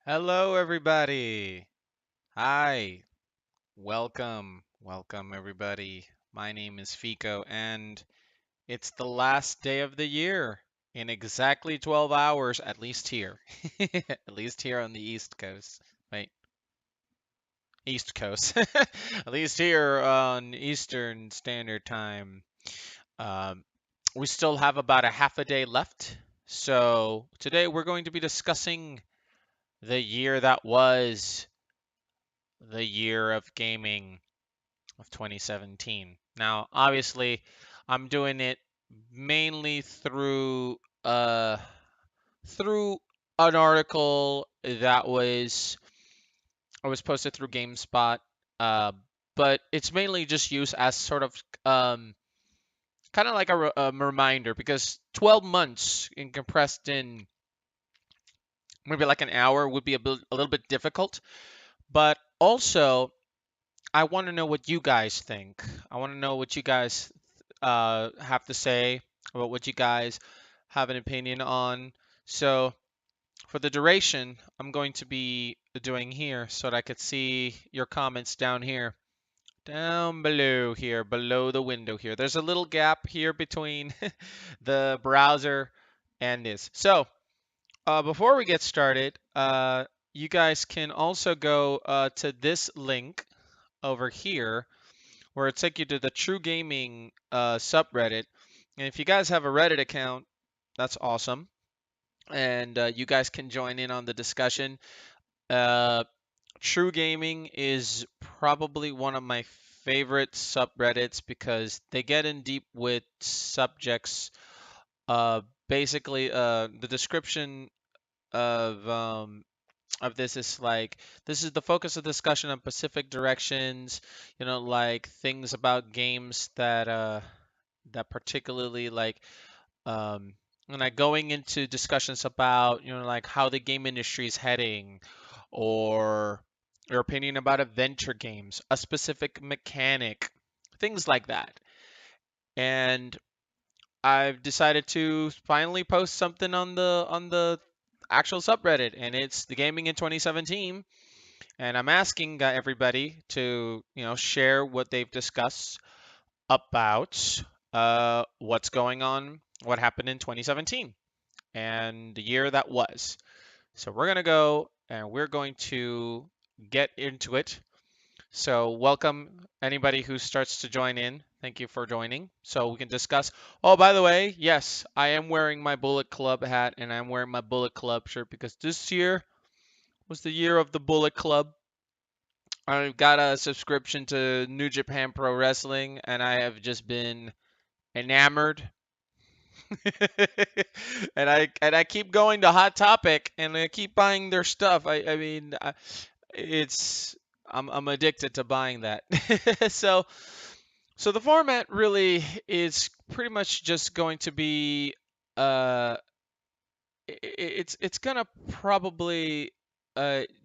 Hello, everybody. Hi. Welcome. Welcome, everybody. My name is Fico, and it's the last day of the year in exactly 12 hours, at least here. At least here on the East Coast. Wait, East Coast. At least here on Eastern Standard Time. Um, we still have about a half a day left. So today we're going to be discussing the year that was the year of gaming of 2017. Now, obviously, I'm doing it mainly uh through an article that was posted through GameSpot, uh, but it's mainly just used as sort of kind of like a reminder because 12 months in compressed in maybe like an hour would be a little bit difficult, but also I want to know what you guys think. I want to know what you guys have to say about what you guys have an opinion on. So for the duration, I'm going to be doing here so that I could see your comments down here. Down below here, below the window here. There's a little gap here between the browser and this. So before we get started, you guys can also go to this link over here where it take you to the True Gaming subreddit. And if you guys have a Reddit account, that's awesome. And you guys can join in on the discussion. Uh, True Gaming is probably one of my favorite subreddits because they get in deep with subjects. Basically, the description of this is like this is the focus of discussion on Pacific directions, like things about games that particularly like um like going into discussions about, like how the game industry is heading or your opinion about adventure games, a specific mechanic, things like that. And I've decided to finally post something on the actual subreddit, and it's the gaming in 2017. And I'm asking everybody to, share what they've discussed about what's going on, what happened in 2017, and the year that was. So we're gonna go and we're going to get into it. So welcome anybody who starts to join in. Thank you for joining. So we can discuss. Oh, by the way, yes, I am wearing my Bullet Club hat and I'm wearing my Bullet Club shirt because this year was the year of the Bullet Club. I've got a subscription to New Japan Pro Wrestling, and I have just been enamored. And I keep going to Hot Topic, and I keep buying their stuff. It's I'm addicted to buying that. So so the format really is pretty much just going to be uh it's gonna probably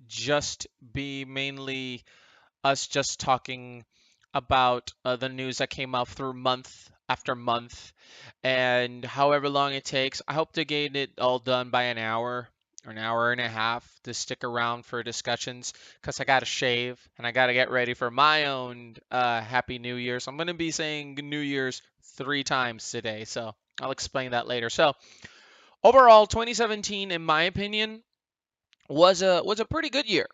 just be mainly us just talking about the news that came out through month after month and however long it takes. I hope to get it all done by an hour or an hour and a half to stick around for discussions because I got to shave and I got to get ready for my own Happy New Year. So I'm going to be saying New Year's 3 times today. So I'll explain that later. So overall, 2017, in my opinion, was a pretty good year.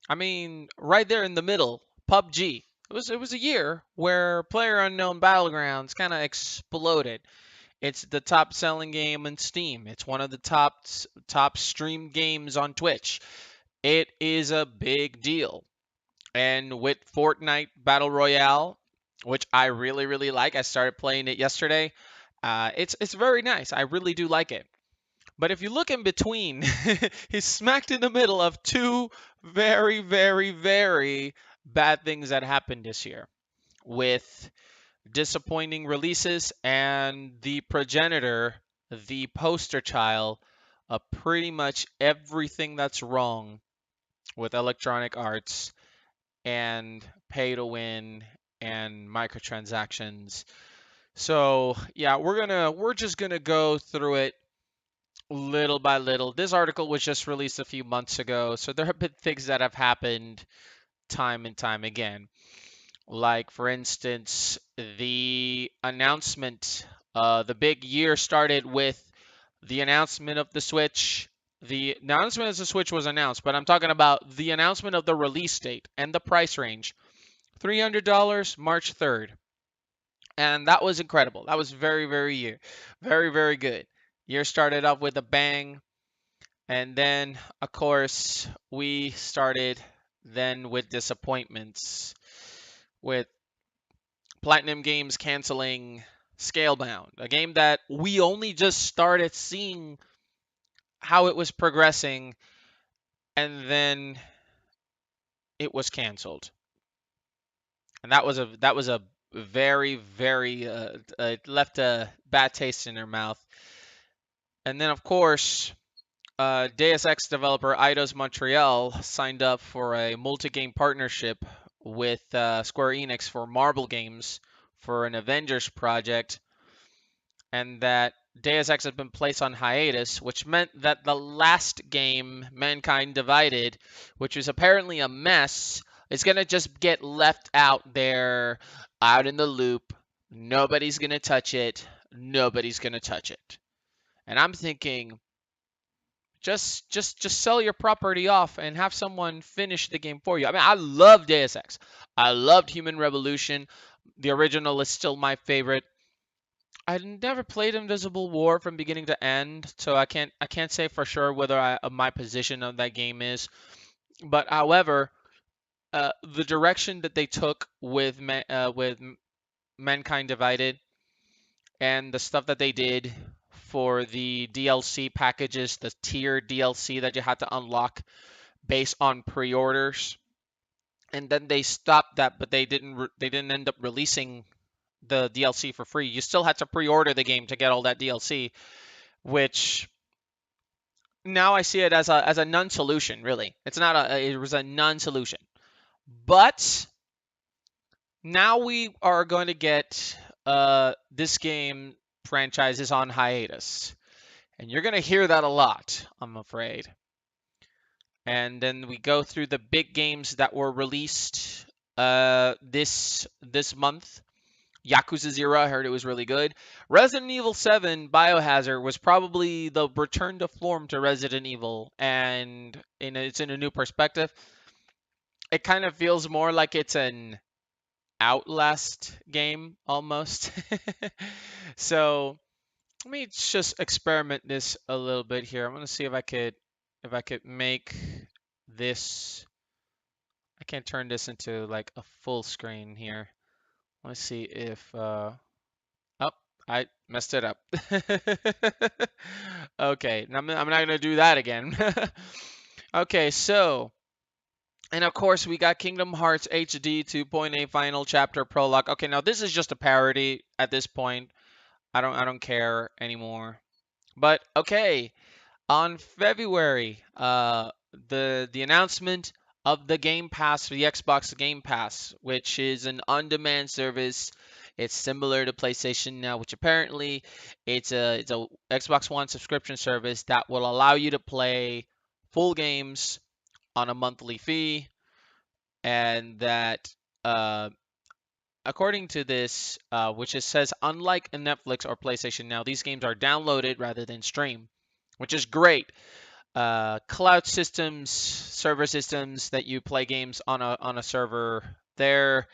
I mean, right there in the middle, PUBG. It was a year where PlayerUnknown Battlegrounds kind of exploded. It's the top selling game in Steam. It's one of the top streamed games on Twitch. It is a big deal. And with Fortnite Battle Royale, which I really really like, I started playing it yesterday. It's very nice. I really do like it. But if you look in between, he's smacked in the middle of two very, very, very bad things that happened this year with disappointing releases and the progenitor, the poster child of pretty much everything that's wrong with Electronic Arts and pay to win and microtransactions. So, yeah, we're just gonna go through it little by little. This article was just released a few months ago, so there have been things that have happened time and time again. Like, for instance, the announcement, the big year started with the announcement of the Switch. The announcement of the Switch was announced, but I'm talking about the announcement of the release date and the price range. $300, March 3rd. And that was incredible. That was very good. Year started off with a bang, and then, of course, we started then with disappointments, with Platinum Games canceling Scalebound, a game that we only just started seeing how it was progressing, and then it was canceled. And that was a very it left a bad taste in their mouth. And then, of course, Deus Ex developer Eidos Montreal signed up for a multi-game partnership with Square Enix for Marvel Games for an Avengers project, and that Deus Ex had been placed on hiatus, which meant that the last game, Mankind Divided, which was apparently a mess, is going to just get left out there, out in the loop. Nobody's going to touch it. Nobody's going to touch it. And I'm thinking, just sell your property off and have someone finish the game for you. I mean, I love Deus Ex. I loved Human Revolution. The original is still my favorite. I never played Invisible War from beginning to end, so I can't say for sure whether my position of that game is. But however, the direction that they took with Mankind Divided and the stuff that they did for the DLC packages, the tier DLC that you had to unlock based on pre-orders, and then they stopped that, but they didn't end up releasing the DLC for free. You still had to pre-order the game to get all that DLC, which now I see it as a non-solution. Really, it was a non-solution. But now we are going to get this game franchise is on hiatus, and you're going to hear that a lot, I'm afraid. And then we go through the big games that were released this month. Yakuza 0, I heard it was really good. Resident Evil 7 Biohazard was probably the return to form to Resident Evil, and it's in a new perspective. It kind of feels more like it's an Outlast game almost. So let me just experiment this a little bit here. I'm gonna see if I could make this. I can't turn this into like a full screen here. Let's see if oh, I messed it up. Okay, I'm not gonna do that again. Okay, so, and of course we got Kingdom Hearts HD 2.8 Final Chapter Prologue. Okay, now this is just a parody at this point. I don't care anymore. But okay, on February, the announcement of the Game Pass for the Xbox Game Pass, which is an on-demand service. It's similar to PlayStation Now, which apparently it's a Xbox One subscription service that will allow you to play full games on a monthly fee, and that according to this, which it says, unlike a Netflix or PlayStation Now, these games are downloaded rather than streamed, which is great. Cloud systems, server systems that you play games on a server, they're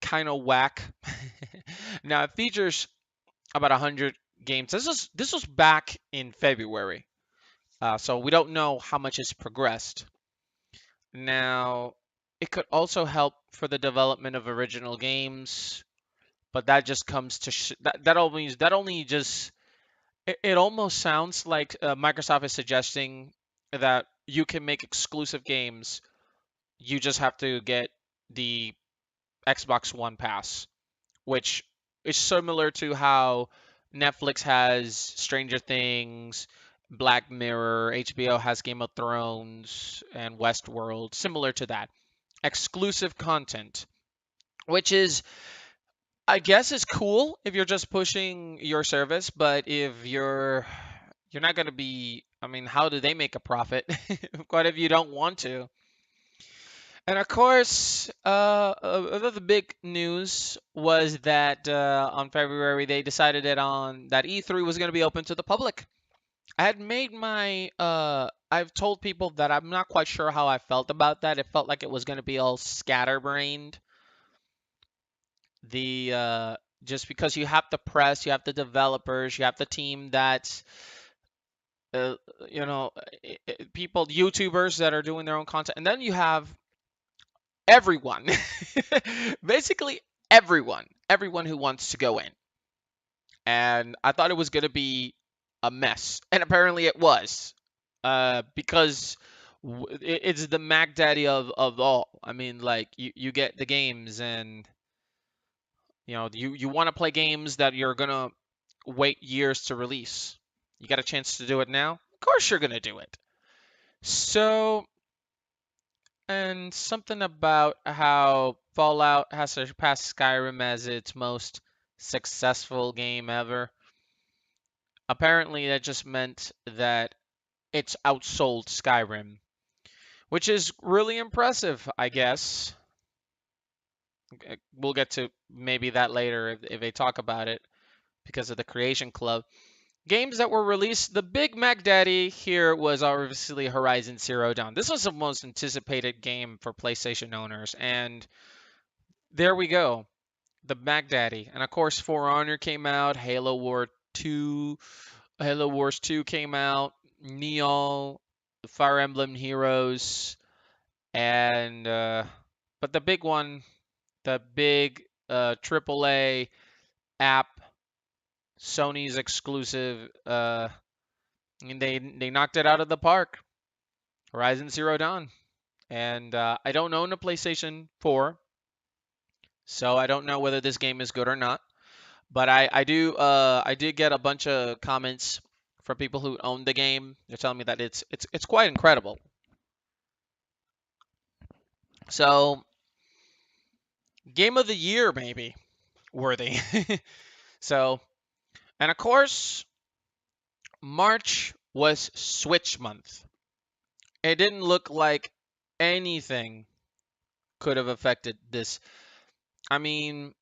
kind of whack. Now it features about 100 games. This was back in February, so we don't know how much has progressed. Now it could also help for the development of original games, but that just comes to that only just it almost sounds like Microsoft is suggesting that you can make exclusive games. You just have to get the Xbox One Pass, which is similar to how Netflix has Stranger Things, Black Mirror, HBO has Game of Thrones, and Westworld, similar to that. Exclusive content, which is, I guess, is cool if you're just pushing your service, but if You're not going to be, I mean, how do they make a profit? What if you don't want to? And of course, another big news was that on February they decided that E3 was going to be open to the public. I had made I've told people that I'm not quite sure how I felt about that. It felt like it was going to be all scatterbrained. The Just because you have the press, you have the developers, you have the team that's uh, you know, people, YouTubers that are doing their own content, and then you have everyone, basically everyone who wants to go in. And I thought it was going to be a mess, and apparently it was, because it's the Mac Daddy of all. I mean, like you get the games, and you want to play games that you're gonna wait years to release. You got a chance to do it now. Of course, you're gonna do it. So, and something about how Fallout has surpassed Skyrim as its most successful game ever. Apparently, that just meant that it's outsold Skyrim, which is really impressive, I guess. We'll get to maybe that later if they talk about it because of the Creation Club. Games that were released, the big Mac Daddy here was obviously Horizon Zero Dawn. This was the most anticipated game for PlayStation owners, and there we go, the Mac Daddy. And of course, For Honor came out, Halo Wars 2 came out, Neo, Fire Emblem Heroes, and but the big one, the big AAA app, Sony's exclusive, and they knocked it out of the park. Horizon Zero Dawn. And I don't own a PlayStation 4, so I don't know whether this game is good or not. But I did get a bunch of comments from people who own the game. They're telling me that it's quite incredible. So, game of the year maybe worthy. So, and of course, March was Switch month. It didn't look like anything could have affected this. I mean,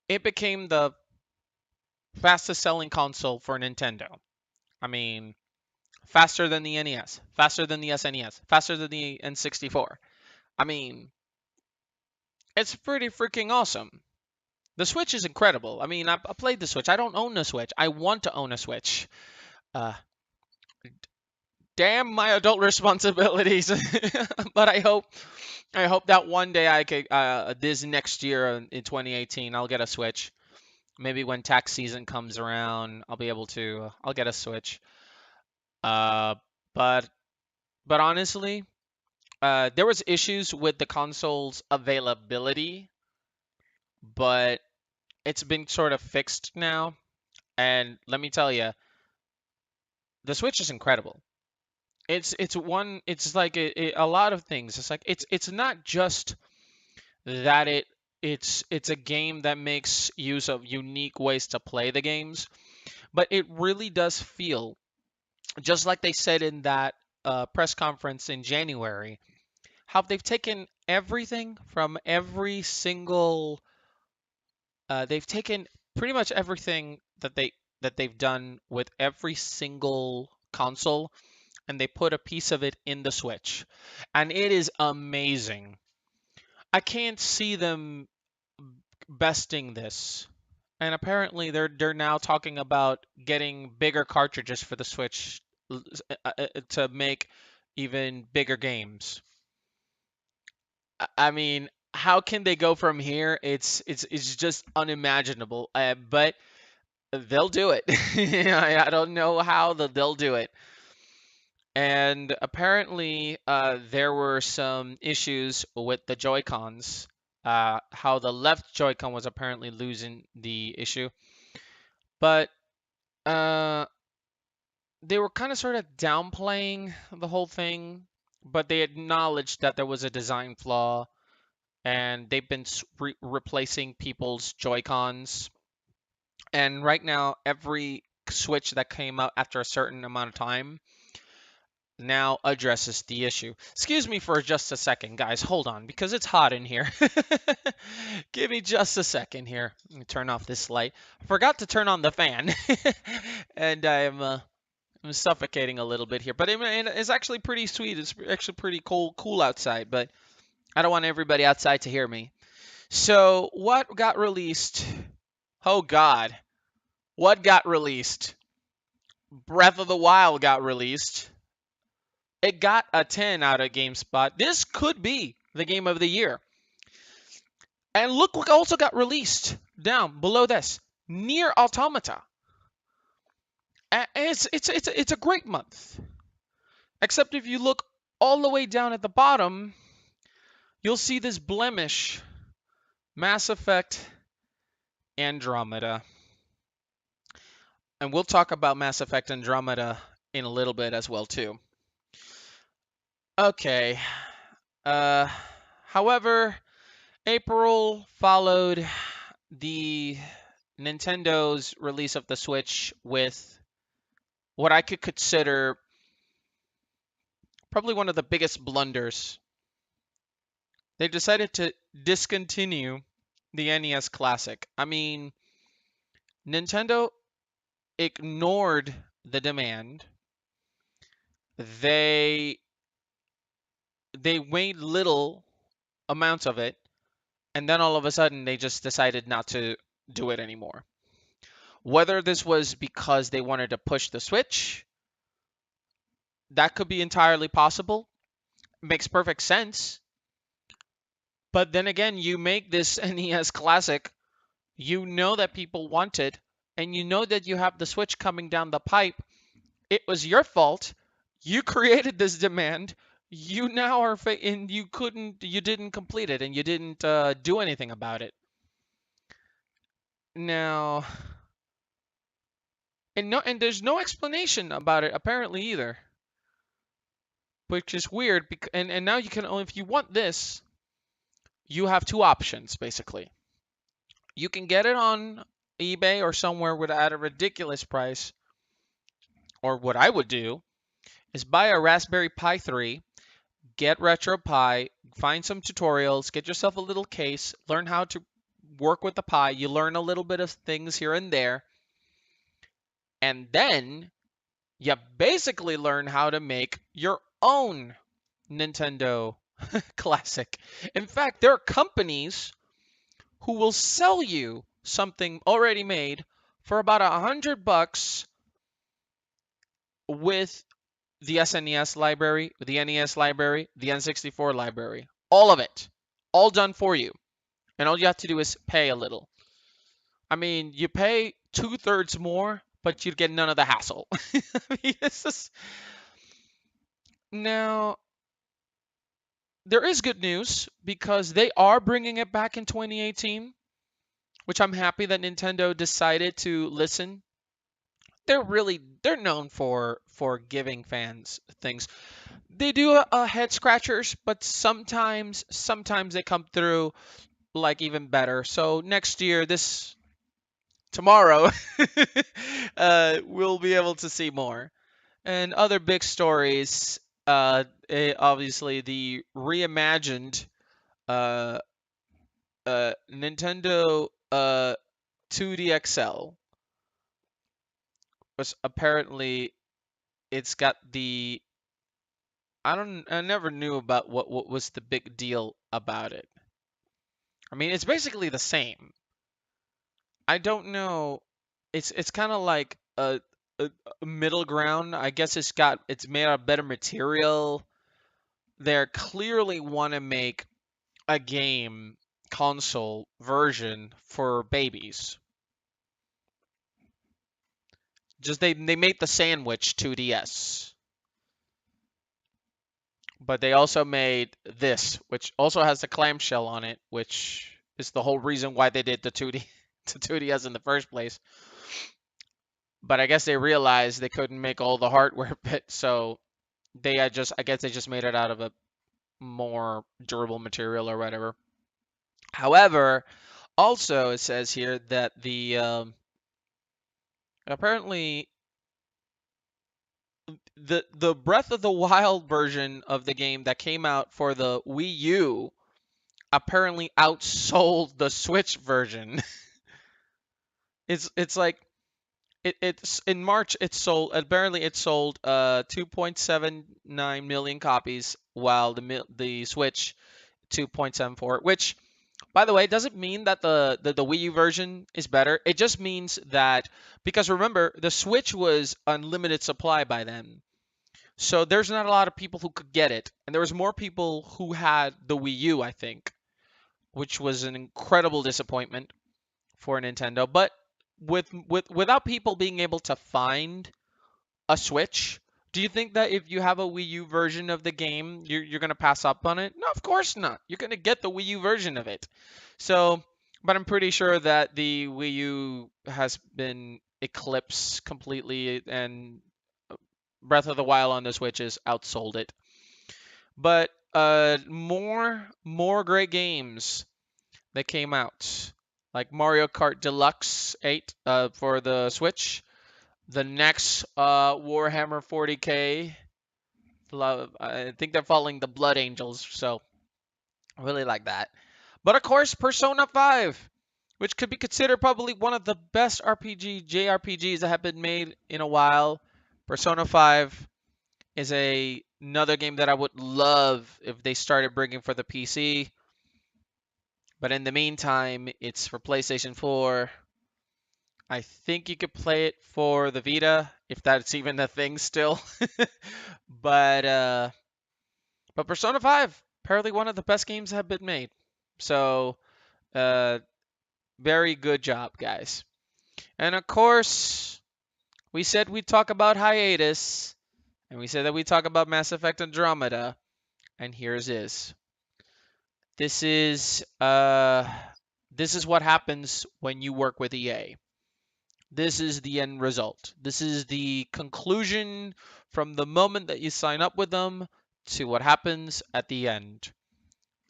it became the fastest selling console for Nintendo. I mean, faster than the NES, faster than the SNES, faster than the N64. I mean, it's pretty freaking awesome. The Switch is incredible. I mean, I played the Switch. I don't own a Switch. I want to own a Switch. Uh, Damn my adult responsibilities. But I hope that one day I could this next year in 2018 I'll get a Switch. Maybe when tax season comes around, I'll be able to I'll get a Switch. Uh, but honestly, there was issues with the console's availability, but it's been sort of fixed now. And let me tell you, the Switch is incredible. It's like a lot of things. It's like it's not just that it's a game that makes use of unique ways to play the games, but it really does feel just like they said in that press conference in January, how they've taken everything from every single they've taken pretty much everything that they've done with every single console, and they put a piece of it in the Switch, and it is amazing. I can't see them besting this. And apparently they're now talking about getting bigger cartridges for the Switch to make even bigger games. I mean, how can they go from here? It's just unimaginable. But they'll do it. I don't know how they'll do it. And apparently, there were some issues with the Joy-Cons. How the left Joy-Con was apparently losing the issue, but uh, they were kind of sort of downplaying the whole thing. But they acknowledged that there was a design flaw, and they've been replacing people's Joy-Cons. And right now, every switch that came out after a certain amount of time now addresses the issue. Excuse me for just a second, guys. Hold on, because it's hot in here. Give me just a second here. Let me turn off this light. I forgot to turn on the fan, and I'm suffocating a little bit here. But it's actually pretty sweet. It's actually pretty cool outside. But I don't want everybody outside to hear me. So what got released? Oh God, what got released? Breath of the Wild got released. It got a 10 out of GameSpot. This could be the game of the year. And look what also got released down below this. Nier Automata. It's a great month. Except if you look all the way down at the bottom, you'll see this blemish. Mass Effect Andromeda. And we'll talk about Mass Effect Andromeda in a little bit as well too. Okay. However, April followed the Nintendo's release of the Switch with what I could consider probably one of the biggest blunders. They decided to discontinue the NES Classic. I mean, Nintendo ignored the demand. They made little amounts of it, and then all of a sudden they just decided not to do it anymore. Whether this was because they wanted to push the Switch, that could be entirely possible. Makes perfect sense. But then again, you make this NES Classic, you know that people want it, and you know that you have the Switch coming down the pipe. It was your fault. You created this demand. You now are and you didn't complete it, and you didn't do anything about it. Now, and there's no explanation about it apparently either, which is weird. And now you can only, if you want this, you have two options basically. You can get it on eBay or somewhere at a ridiculous price, or what I would do is buy a Raspberry Pi 3, get RetroPie, find some tutorials, get yourself a little case, learn how to work with the Pi. You learn a little bit of things here and there, and then you basically learn how to make your own Nintendo Classic. In fact, there are companies who will sell you something already made for about $100 with the SNES library, the NES library, the N64 library. All of it. All done for you. And all you have to do is pay a little. I mean, you pay 2/3 more, but you get none of the hassle. I mean, it's just... Now, there is good news because they are bringing it back in 2018, which I'm happy that Nintendo decided to listen. They're known for giving fans things. They do head scratchers, but sometimes they come through like even better. So next year, tomorrow, we'll be able to see more. And other big stories, obviously the reimagined uh, Nintendo 2D XL was apparently it's got the I never knew about what was the big deal about it. I mean, it's basically the same. I don't know. It's kind of like a middle ground. I guess it's made out of better material. They clearly want to make a game console version for babies. Just they made the sandwich 2DS. But they also made this, which also has the clamshell on it, which is the whole reason why they did the 2D to 2DS in the first place. But I guess they realized they couldn't make all the hardware bits, so I guess they just made it out of a more durable material or whatever. However, also it says here that Apparently, the Breath of the Wild version of the game that came out for the Wii U apparently outsold the Switch version. It's like it's in March it sold apparently it sold 2.79 million copies, while the Switch 2.74, which, by the way, doesn't mean that the Wii U version is better. It just means that, because remember, the Switch was unlimited supply by then. So there's not a lot of people who could get it. And there was more people who had the Wii U, I think, which was an incredible disappointment for Nintendo. But without people being able to find a Switch, do you think that if you have a Wii U version of the game, you're going to pass up on it? No, of course not. You're going to get the Wii U version of it. So, but I'm pretty sure that the Wii U has been eclipsed completely, and Breath of the Wild on the Switch has outsold it. But more great games that came out, like Mario Kart Deluxe 8 for the Switch. The next Warhammer 40K. I think they're following the Blood Angels, so I really like that. But of course, Persona 5, which could be considered probably one of the best JRPGs that have been made in a while. Persona 5 is another game that I would love if they started bringing for the PC. But in the meantime, it's for PlayStation 4. I think you could play it for the Vita, if that's even a thing still. but uh, but Persona 5, apparently one of the best games that have been made. So uh, very good job, guys. And of course, we said we'd talk about hiatus, and we said that we'd talk about Mass Effect Andromeda, and here's is. This is uh, this is what happens when you work with EA. This is the end result. This is the conclusion from the moment that you sign up with them to what happens at the end.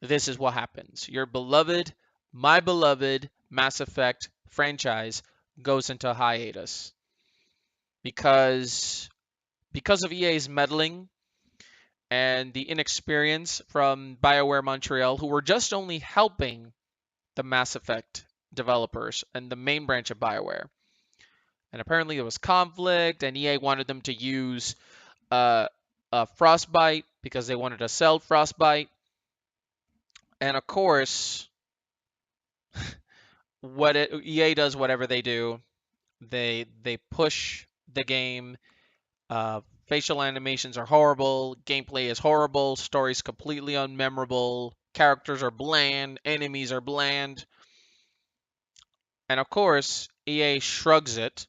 This is what happens. Your beloved, my beloved Mass Effect franchise goes into hiatus because of EA's meddling and the inexperience from BioWare Montreal, who were just only helping the Mass Effect developers and the main branch of BioWare. And apparently there was conflict, and EA wanted them to use Frostbite because they wanted to sell Frostbite. And of course, EA does whatever they do. They push the game. Facial animations are horrible. Gameplay is horrible. Story's completely unmemorable. Characters are bland. Enemies are bland. And of course, EA shrugs it.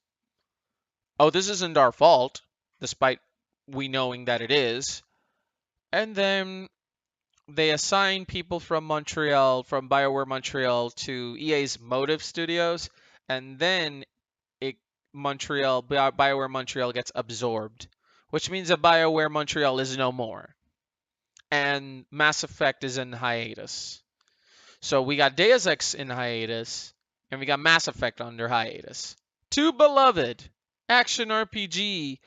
Oh, this isn't our fault, despite we knowing that it is. And then they assign people from Montreal, from BioWare Montreal, to EA's Motive Studios, and then BioWare Montreal gets absorbed, which means that BioWare Montreal is no more, and Mass Effect is in hiatus. So we got Deus Ex in hiatus, and we got Mass Effect under hiatus. Two beloved action RPG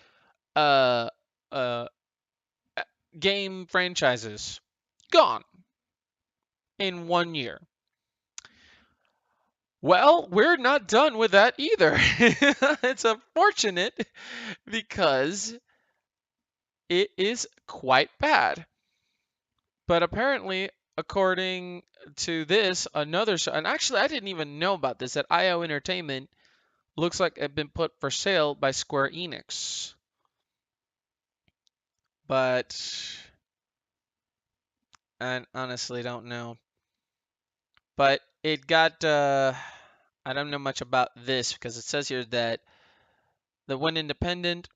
uh, uh, game franchises gone in 1 year. Well, we're not done with that either. It's unfortunate because it is quite bad. But apparently, according to this, another show, and actually I didn't even know about this, that IO Entertainment looks like it had been put for sale by Square Enix. But I honestly don't know. But it got, I don't know much about this because it says here that they went independent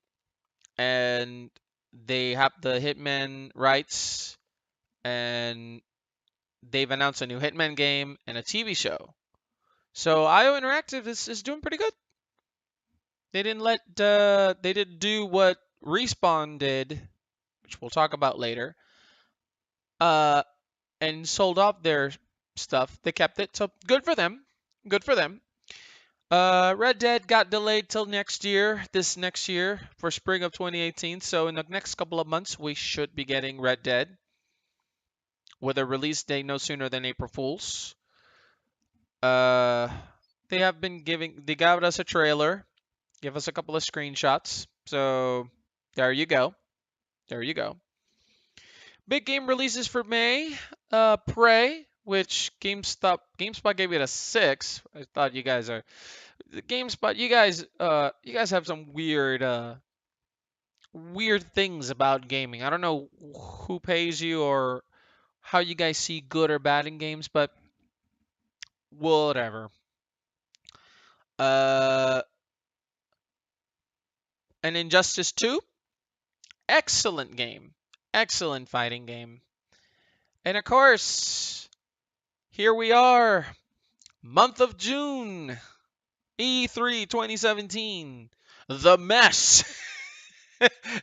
and they have the Hitman rights, and they've announced a new Hitman game and a TV show. So IO Interactive is doing pretty good. They didn't do what Respawn did, which we'll talk about later, uh, and sold off their stuff. They kept it, so good for them. Good for them. Red Dead got delayed till this next year for spring of 2018. So in the next couple of months, we should be getting Red Dead with a release date no sooner than April Fools. Uh, they got us a trailer, give us a couple of screenshots. So there you go. There you go. Big game releases for May. Prey, which GameSpot gave it a 6. I thought you guys are the GameSpot. You guys have some weird things about gaming. I don't know who pays you or how you guys see good or bad in games, but whatever. Uh, and Injustice 2, excellent game, excellent fighting game. And of course, here we are, month of June, E3 2017, the mess.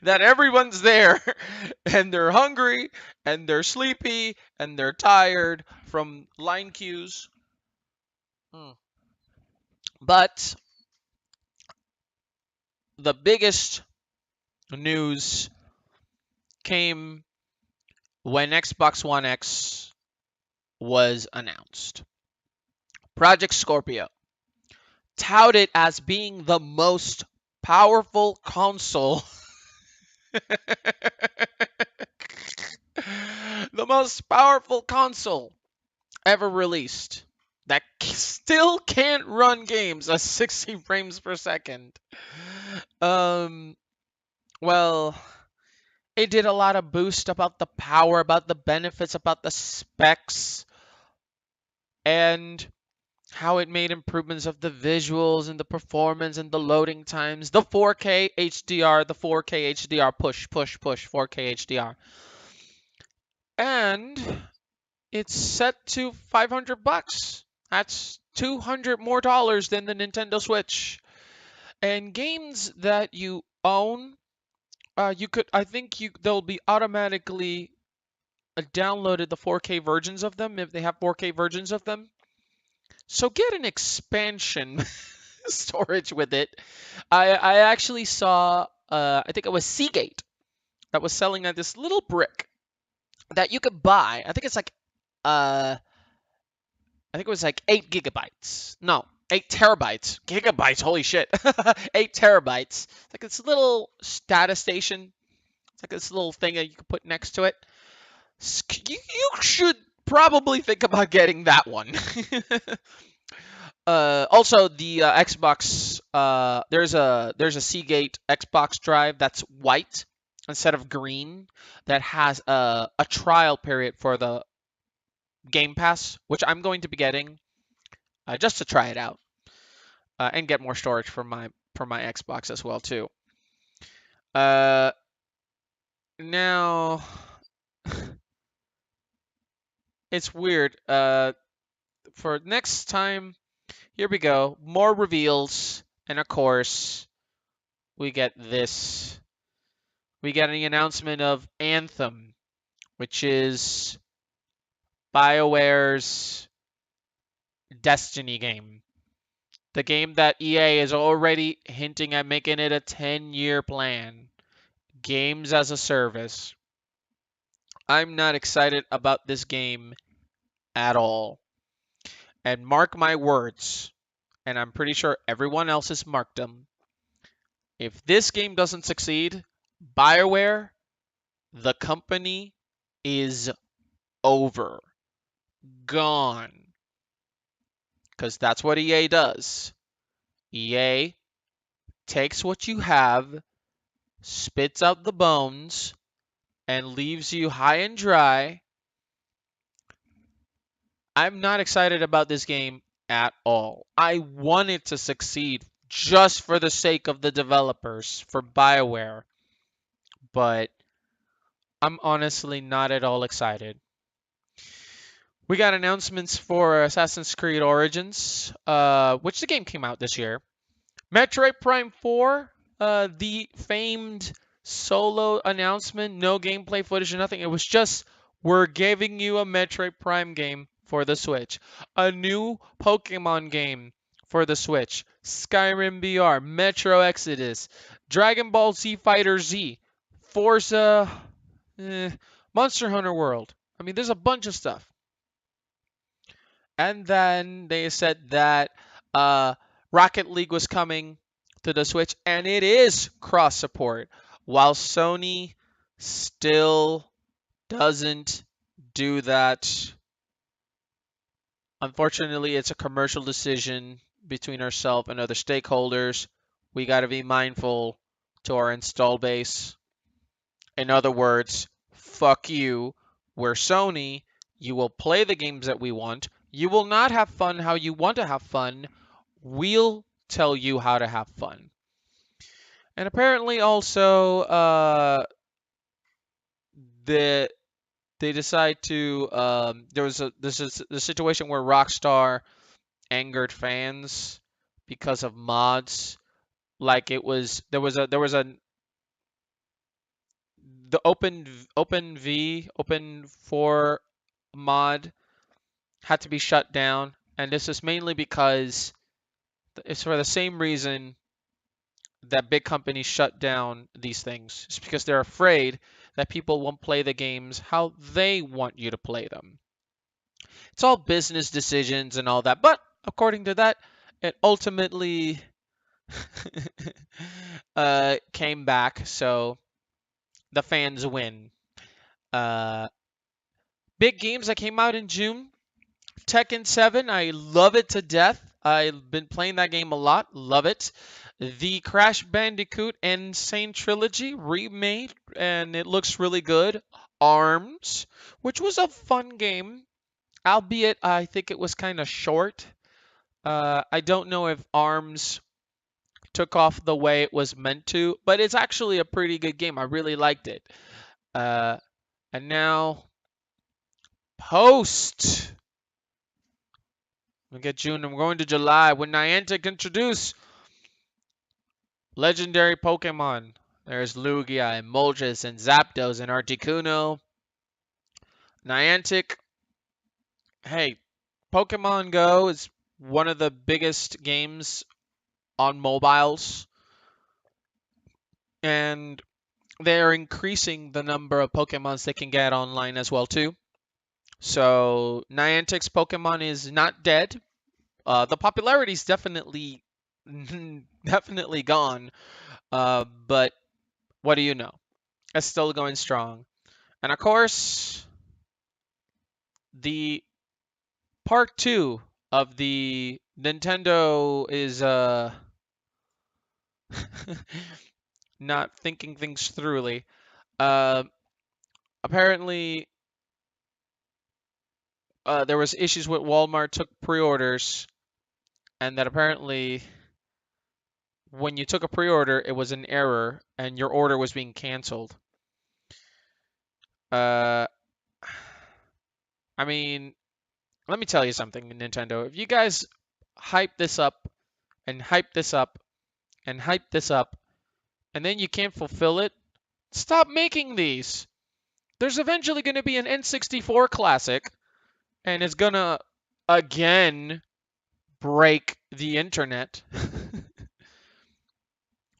That everyone's there and they're hungry and they're sleepy and they're tired from line queues. But the biggest news came when Xbox One X was announced. Project Scorpio, touted as being the most powerful console. The most powerful console ever released that still can't run games at 60 frames per second. Well, it did a lot of boost about the power, about the benefits, about the specs, and how it made improvements of the visuals and the performance and the loading times, the 4K HDR, the 4K HDR push, 4K HDR. And it's set to $500. That's $200 more than the Nintendo Switch. And games that you own, they'll be automatically downloaded the 4K versions of them if they have 4K versions of them. So get an expansion storage with it. I actually saw, I think it was Seagate that was selling this little brick that you could buy. I think it's like, I think it was like 8 gigabytes. No, 8 terabytes. Gigabytes, holy shit. 8 terabytes. It's like this little data station. It's like this little thing that you can put next to it. You should probably think about getting that one. Also, the Xbox, there's a Seagate Xbox drive that's white instead of green that has a trial period for the Game Pass, which I'm going to be getting just to try it out and get more storage for my Xbox as well too. Now it's weird. For next time, here we go. More reveals, and of course, we get this. We get the announcement of Anthem, which is BioWare's Destiny game. The game that EA is already hinting at making it a 10-year plan. Games as a service. I'm not excited about this game at all. And mark my words, and I'm pretty sure everyone else has marked them. If this game doesn't succeed, BioWare, the company, is over. Gone. Because that's what EA does. EA takes what you have, spits out the bones, and leaves you high and dry. I'm not excited about this game at all. I want it to succeed just for the sake of the developers, for BioWare. But I'm honestly not at all excited. We got announcements for Assassin's Creed Origins, which the game came out this year. Metroid Prime 4, the famed solo announcement, no gameplay footage or nothing. It was just, we're giving you a Metroid Prime game for the Switch. A new Pokemon game for the Switch. Skyrim VR, Metro Exodus, Dragon Ball Z Fighter Z, Forza, Monster Hunter World. I mean, there's a bunch of stuff. And then they said that uh, Rocket League was coming to the Switch, and it is cross support, while Sony still doesn't do that. Unfortunately, it's a commercial decision between ourselves and other stakeholders. We got to be mindful to our install base. In other words, fuck you. We're Sony. You will play the games that we want. You will not have fun how you want to have fun. We'll tell you how to have fun. And apparently, also, the they decide to there was a this is the situation where Rockstar angered fans because of mods. Like it was there was a the open 4 mod had to be shut down, and this is mainly because it's for the same reason that big companies shut down these things. It's because they're afraid that people won't play the games how they want you to play them. It's all business decisions and all that, but according to that, it ultimately came back, so the fans win. Uh, Big games that came out in June. Tekken 7, I love it to death. I've been playing that game a lot. Love it. The Crash Bandicoot Insane Trilogy remade, and it looks really good. Arms, which was a fun game, albeit I think it was kind of short. I don't know if Arms took off the way it was meant to, but it's actually a pretty good game. I really liked it. Uh, and now, Post. We get June. I'm going to July when Niantic introduce legendary Pokemon. There's Lugia and Moltres and Zapdos and Articuno. Niantic, hey, Pokemon Go is one of the biggest games on mobiles, and they're increasing the number of Pokemons they can get online as well too. So Niantic's Pokemon is not dead. The popularity is definitely definitely gone. But what do you know? It's still going strong. And of course, the part 2 of the Nintendo is not thinking things thoroughly. Uh, Apparently, there was issues with Walmart took pre-orders, and that apparently when you took a pre-order, it was an error, and your order was being canceled. Uh, I mean, let me tell you something, Nintendo. If you guys hype this up and hype this up and hype this up, and then you can't fulfill it, stop making these. There's eventually going to be an N64 classic, and it's going to again break the internet.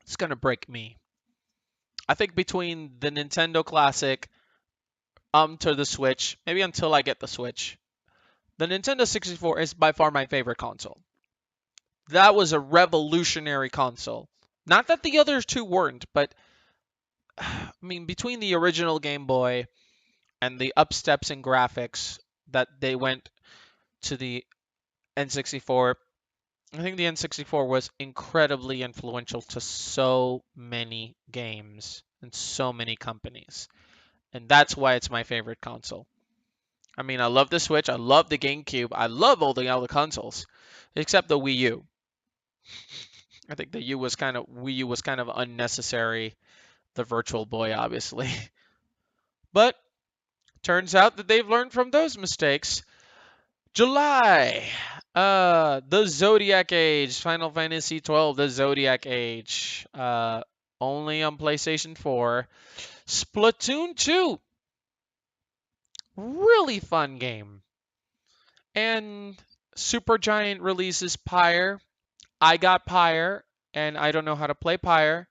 It's going to break me. I think between the Nintendo Classic to the Switch, maybe until I get the Switch, the Nintendo 64 is by far my favorite console. That was a revolutionary console. Not that the other two weren't, but I mean, between the original Game Boy and the upsteps in graphics that they went to the N64, I think the N64 was incredibly influential to so many games and so many companies. And that's why it's my favorite console. I mean, I love the Switch, I love the GameCube, I love all the other consoles, except the Wii U. I think the Wii U was kind of unnecessary. The Virtual Boy, obviously. But turns out that they've learned from those mistakes. July. The Zodiac Age. Final Fantasy 12, The Zodiac Age. Only on PlayStation 4. Splatoon 2. Really fun game. And Supergiant releases Pyre. I got Pyre, and I don't know how to play Pyre.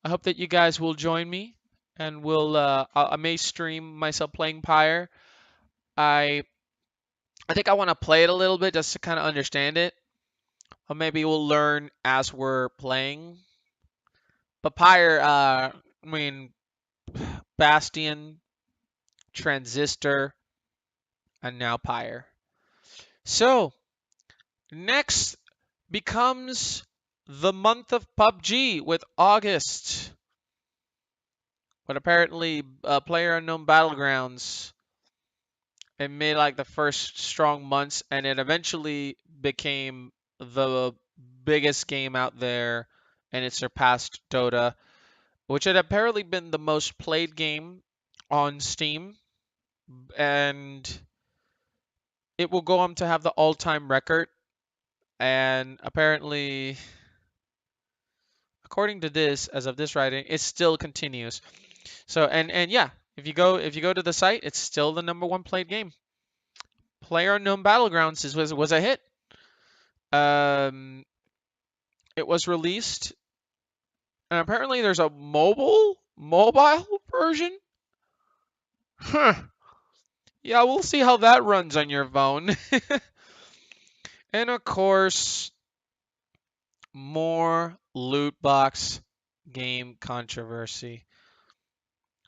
I hope that you guys will join me, and I may stream myself playing Pyre. I I think I want to play it a little bit just to kind of understand it. Or maybe we'll learn as we're playing. But Pyre, I mean, Bastion, Transistor, and now Pyre. So next becomes the month of PUBG with August. But apparently, Player Unknown Battlegrounds, it made like the first strong months, and it eventually became the biggest game out there, and it surpassed Dota, which had apparently been the most played game on Steam, and it will go on to have the all-time record. And apparently, according to this, as of this writing, it still continues. So and yeah, if you go to the site, it's still the number one played game. PlayerUnknown Battlegrounds was a hit. Um, it was released, and apparently there's a mobile version. Huh. Yeah, we'll see how that runs on your phone. And of course, more loot box game controversy.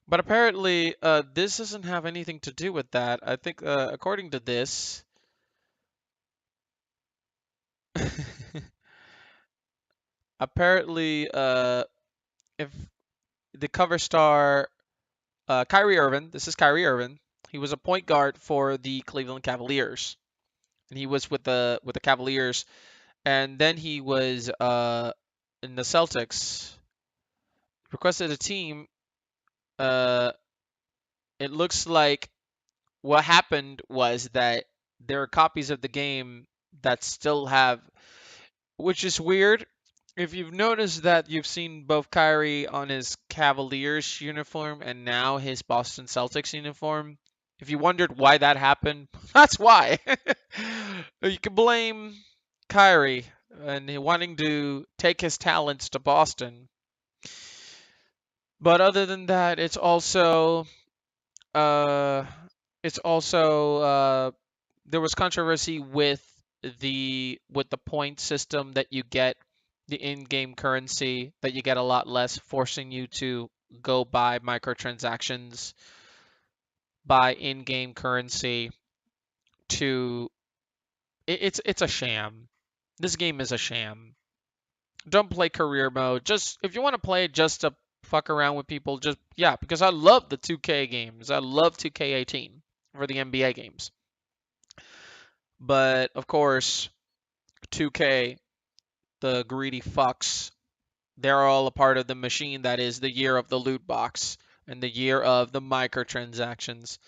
But apparently, this doesn't have anything to do with that. I think, according to this, apparently, if the cover star, Kyrie Irving, this is Kyrie Irving. He was a point guard for the Cleveland Cavaliers, and he was with the Cavaliers, and then he was in the Celtics. Requested a team. Uh, it looks like what happened was that there are copies of the game that still have, which is weird. If you've noticed that you've seen both Kyrie on his Cavaliers uniform and now his Boston Celtics uniform, if you wondered why that happened, that's why. You can blame Kyrie and wanting to take his talents to Boston. But other than that, uh it's also there was controversy with the point system that you get, the in-game currency that you get a lot less, forcing you to go buy microtransactions, buy in-game currency to it's a sham. This game is a sham. Don't play career mode. Just if you want to play it just to fuck around with people, just yeah, because I love the 2K games. I love 2K18 for the NBA games. But of course, 2K, the greedy fucks, they're all a part of the machine that is the year of the loot box and the year of the microtransactions.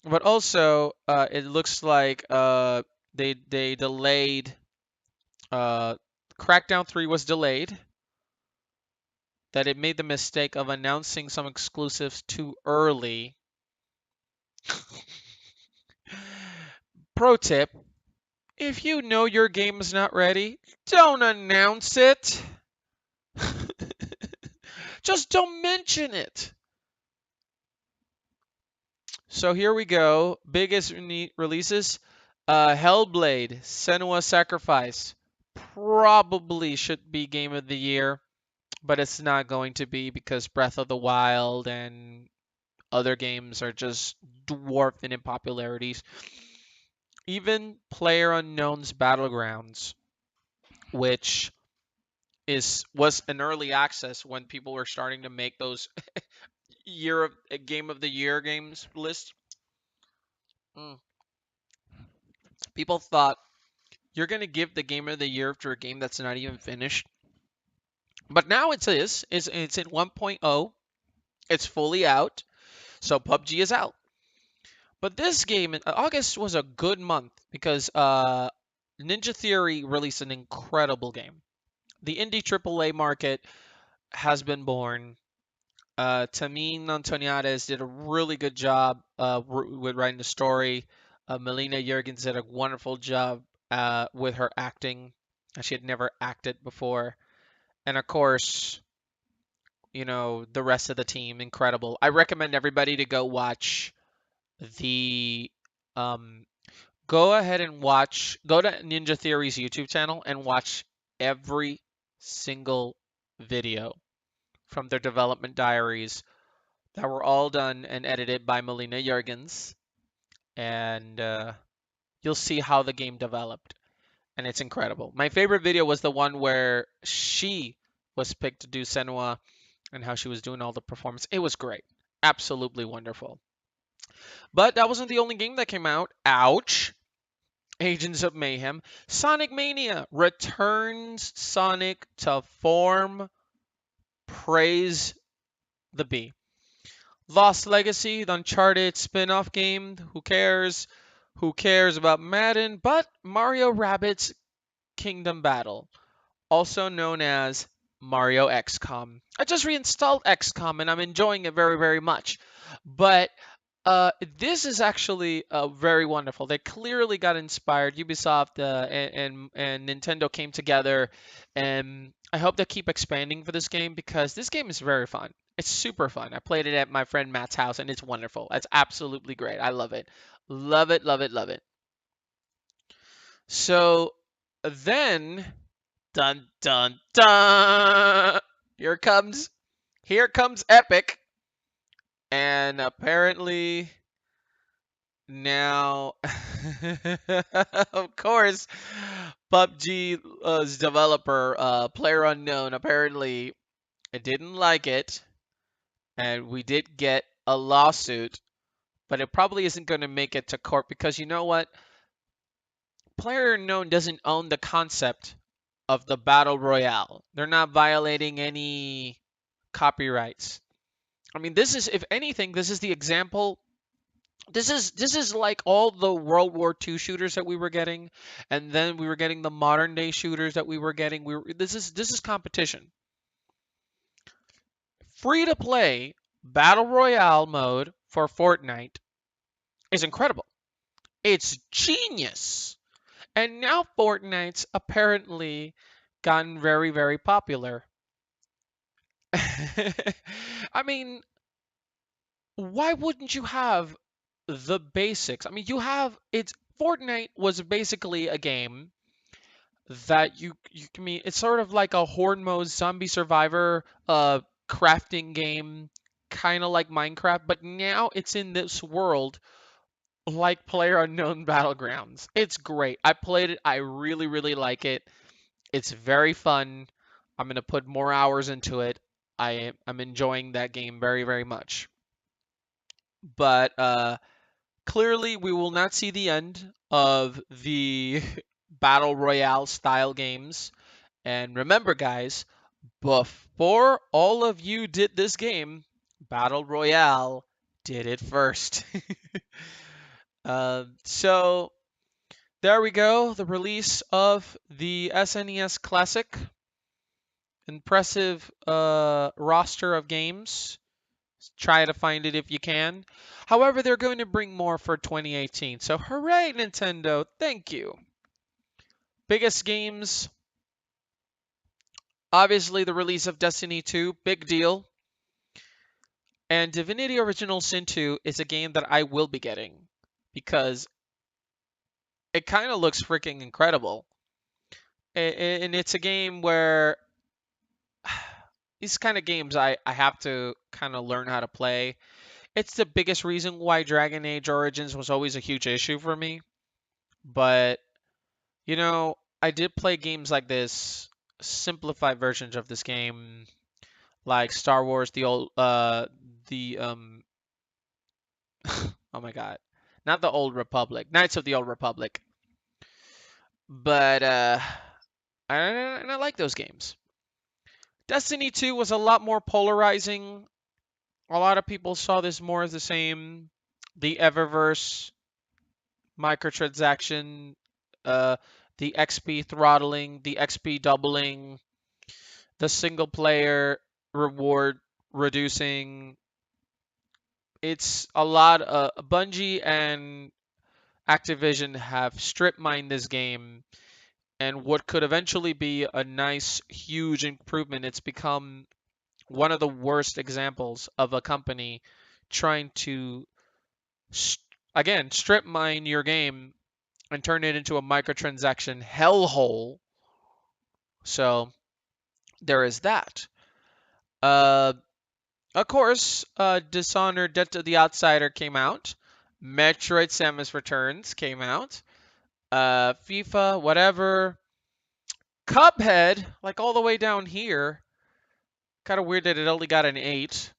But also, it looks like they delayed. Uh, Crackdown 3 was delayed. That it made the mistake of announcing some exclusives too early. Pro tip: if you know your game is not ready, don't announce it. Just don't mention it. So here we go. Biggest releases. Hellblade, Senua's Sacrifice. Probably should be Game of the Year, but it's not going to be because Breath of the Wild and other games are just dwarfing in popularities. Even PlayerUnknown's Battlegrounds, which was an early access when people were starting to make those year of Game of the Year games list. Mm. People thought you're going to give the Game of the Year to a game that's not even finished. But now it is. It's in 1.0. It's fully out. So PUBG is out. But this game, August was a good month because Ninja Theory released an incredible game. The indie AAA market has been born. Tamine Antoniades did a really good job with writing the story. Melina Jurgens did a wonderful job with her acting. She had never acted before. And of course, the rest of the team, incredible. I recommend everybody to go watch the um go ahead and go to Ninja Theory's YouTube channel and watch every single video from their development diaries that were all done and edited by Melina Jurgens, and you'll see how the game developed, and it's incredible. My favorite video was the one where she was picked to do Senua and how she was doing all the performance. It was great. Absolutely wonderful. But that wasn't the only game that came out. Ouch. Agents of Mayhem. Sonic Mania returns Sonic to form. Praise the B. Lost Legacy, the Uncharted spin-off game. Who cares? Who cares about Madden? But Mario Rabbids Kingdom Battle, also known as Mario XCOM. I just reinstalled XCOM and I'm enjoying it very, very much. But this is actually very wonderful. They clearly got inspired. Ubisoft and Nintendo came together, and I hope they keep expanding for this game because this game is very fun. It's super fun. I played it at my friend Matt's house, and it's wonderful. It's absolutely great. I love it. Love it, love it, love it. So then, dun dun dun, here comes Epic, and apparently now, of course, PUBG's developer, PlayerUnknown, apparently didn't like it, and we did get a lawsuit, but it probably isn't going to make it to court because you know what? PlayerUnknown doesn't own the concept of the battle royale. They're not violating any copyrights. I mean, this is, if anything, this is the example. This is like all the World War II shooters that we were getting, and then we were getting the modern day shooters that we were getting. This is competition. Free to play battle royale mode for Fortnite is incredible. It's genius. And now Fortnite's apparently gotten very, very popular. I mean, why wouldn't you have the basics? I mean, it's Fortnite was basically a game that you can mean it's sort of like a horde mode zombie survivor crafting game, kind of like Minecraft, but now it's in this world like PlayerUnknown Battlegrounds. It's great. I played it. I really really like it. It's very fun. I'm going to put more hours into it. I'm enjoying that game very very much. But clearly we will not see the end of the battle royale style games. And remember, guys, before all of you did this game, Battle Royale did it first. So there we go. The release of the SNES Classic. Impressive roster of games. Try to find it if you can. However, they're going to bring more for 2018. So hooray, Nintendo. Thank you. Biggest games. Obviously, the release of Destiny 2, big deal. And Divinity Original Sin 2 is a game that I will be getting because it kind of looks freaking incredible. And it's a game where these kind of games I have to kind of learn how to play. It's the biggest reason why Dragon Age Origins was always a huge issue for me. But, I did play games like this, simplified versions of this game, like Star Wars, oh my god, not the Old Republic, Knights of the Old Republic. But and I like those games. Destiny 2 was a lot more polarizing. A lot of people saw this more as the same. The Eververse, microtransaction, uh, the XP throttling, the XP doubling, the single player reward reducing. It's a lot. Bungie and Activision have strip mined this game and what could eventually be a nice, huge improvement, it's become one of the worst examples of a company trying to, again, strip mine your game and turn it into a microtransaction hellhole. So there is that. Uh, of course, Dishonored Debt to the Outsider came out. Metroid Samus Returns came out. FIFA, whatever. Cuphead, like all the way down here. Kind of weird that it only got an 8.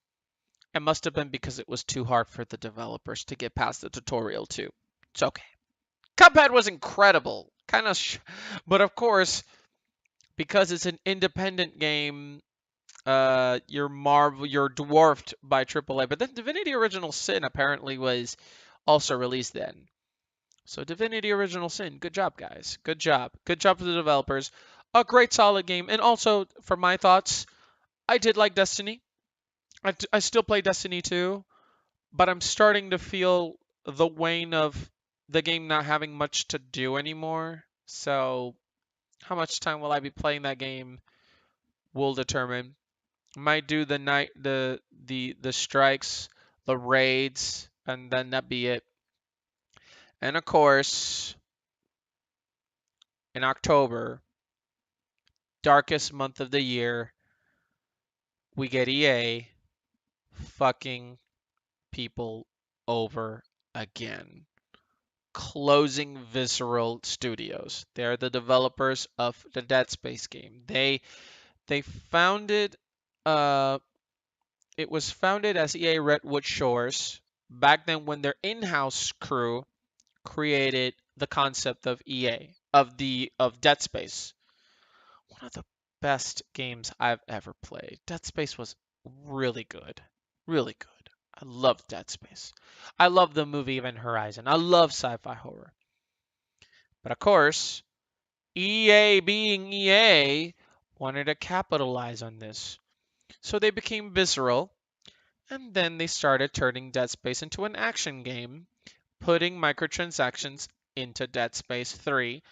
It must have been because it was too hard for the developers to get past the tutorial, too. It's okay. Cuphead was incredible. But of course, because it's an independent game, you're dwarfed by AAA. But then Divinity Original Sin apparently was also released then. So Divinity Original Sin, good job, guys. Good job. Good job to the developers. A great solid game. And also, for my thoughts, I did like Destiny. I still play Destiny 2, but I'm starting to feel the wane of the game not having much to do anymore. So how much time will I be playing that game will determine. Might do the night the strikes, the raids, and then that be it. And of course, in October, darkest month of the year, we get EA fucking people over again. Closing Visceral Studios. They're the developers of the Dead Space game. They founded uh it was founded as EA Redwood Shores back then when their in-house crew created the concept of EA of Dead Space. One of the best games I've ever played. Dead Space was really good. Really good. I love Dead Space. I love the movie Event Horizon. I love sci-fi horror. But of course, EA being EA wanted to capitalize on this. So they became visceral, and then they started turning Dead Space into an action game, putting microtransactions into Dead Space 3,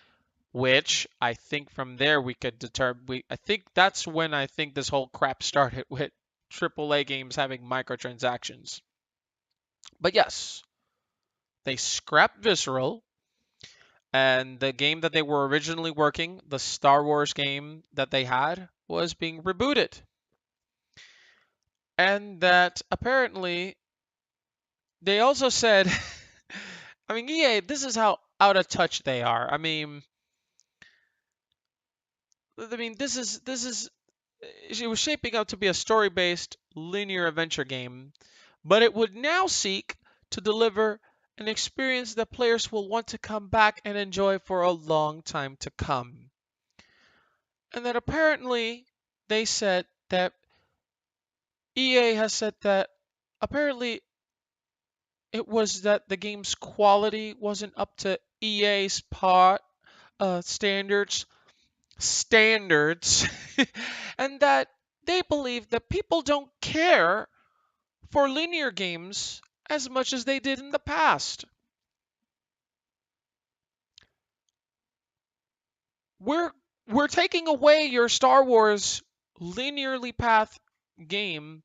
which I think from there we could determine. I think that's when I think this whole crap started with AAA games having microtransactions. But yes, they scrapped Visceral, and the game that they were originally working, the Star Wars game that they had, was being rebooted. And that apparently they also said, I mean, EA, this is how out of touch they are. This is it was shaping up to be a story-based linear adventure game, but it would now seek to deliver an experience that players will want to come back and enjoy for a long time to come. And that apparently they said that EA has said that apparently it was that the game's quality wasn't up to EA's standards, and that they believe that people don't care for linear games as much as they did in the past. We're we're taking away your Star Wars linearly path game,